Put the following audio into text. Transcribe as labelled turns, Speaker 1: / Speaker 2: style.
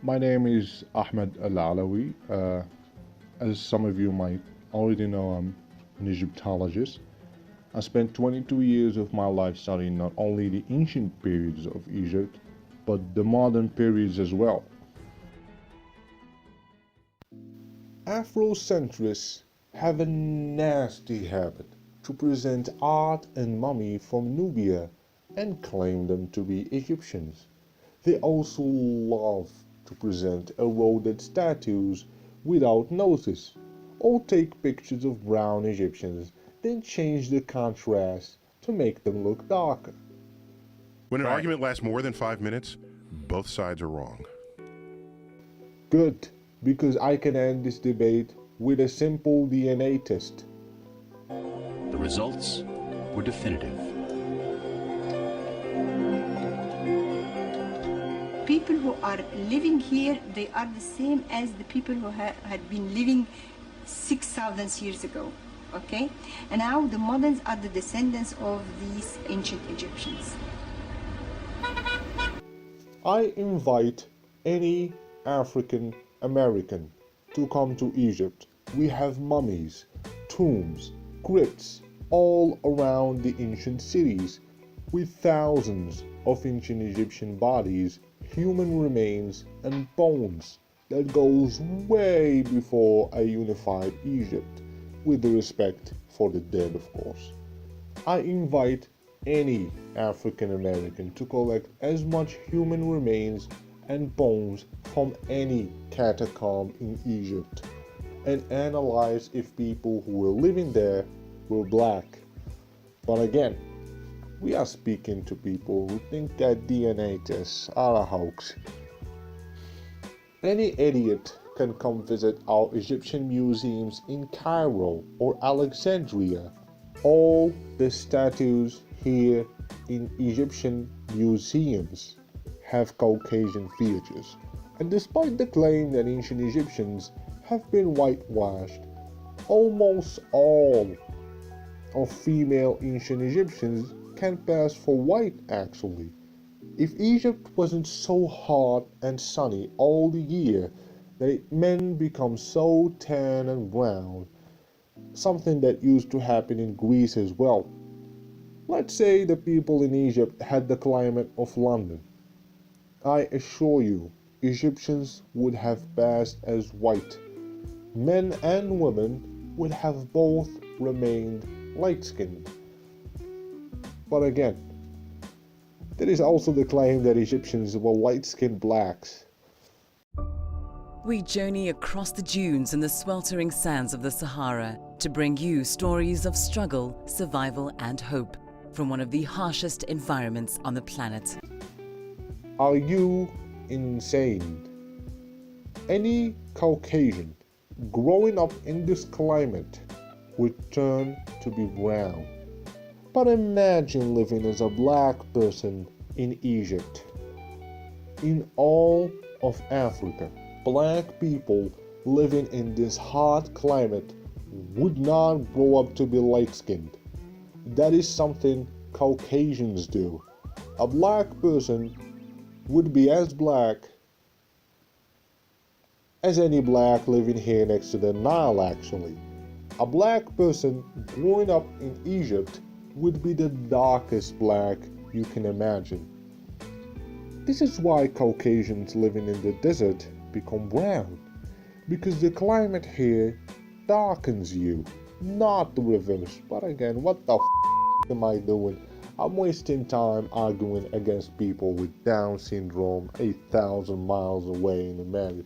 Speaker 1: My name is Ahmed Al-Alawi. As some of you might already know, I'm an Egyptologist. I spent 22 years of my life studying not only the ancient periods of Egypt, but the modern periods as well. Afrocentrics have a nasty habit to present art and mummy from Nubia and claim them to be Egyptians. They also love to present eroded statues without notice, or take pictures of brown Egyptians, then change the contrast to make them look darker.
Speaker 2: When an argument lasts more than 5 minutes, both sides are wrong.
Speaker 1: Good, because I can end this debate with a simple DNA test.
Speaker 3: The results were definitive.
Speaker 4: People who are living here, they are the same as the people who had been living 6,000 years ago, okay? And now the moderns are the descendants of these ancient Egyptians.
Speaker 1: I invite any African American to come to Egypt. We have mummies, tombs, crypts all around the ancient cities with thousands of ancient Egyptian bodies, human remains and bones that goes way before a unified Egypt, with the respect for the dead, of course. I invite any African American to collect as much human remains and bones from any catacomb in Egypt and analyze if people who were living there were black. But again, we are speaking to people who think that DNA tests are a hoax. Any idiot can come visit our Egyptian museums in Cairo or Alexandria. All the statues here in Egyptian museums have Caucasian features. And despite the claim that ancient Egyptians have been whitewashed, almost all of female ancient Egyptians can pass for white actually. If Egypt wasn't so hot and sunny all the year that men become so tan and brown, something that used to happen in Greece as well. Let's say the people in Egypt had the climate of London. I assure you, Egyptians would have passed as white. Men and women would have both remained light-skinned. But again, there is also the claim that Egyptians were light-skinned blacks.
Speaker 5: We journey across the dunes and the sweltering sands of the Sahara to bring you stories of struggle, survival and hope from one of the harshest environments on the planet.
Speaker 1: Are you insane? Any Caucasian growing up in this climate would turn to be brown. But imagine living as a black person in Egypt. In all of Africa, black people living in this hot climate would not grow up to be light-skinned. That is something Caucasians do. A black person would be as black as any black living here next to the Nile actually. A black person growing up in Egypt would be the darkest black you can imagine. This is why Caucasians living in the desert become brown, because the climate here darkens you, not the reverse. But again, what the am I doing? I'm wasting time arguing against people with Down syndrome 8,000 miles away in America.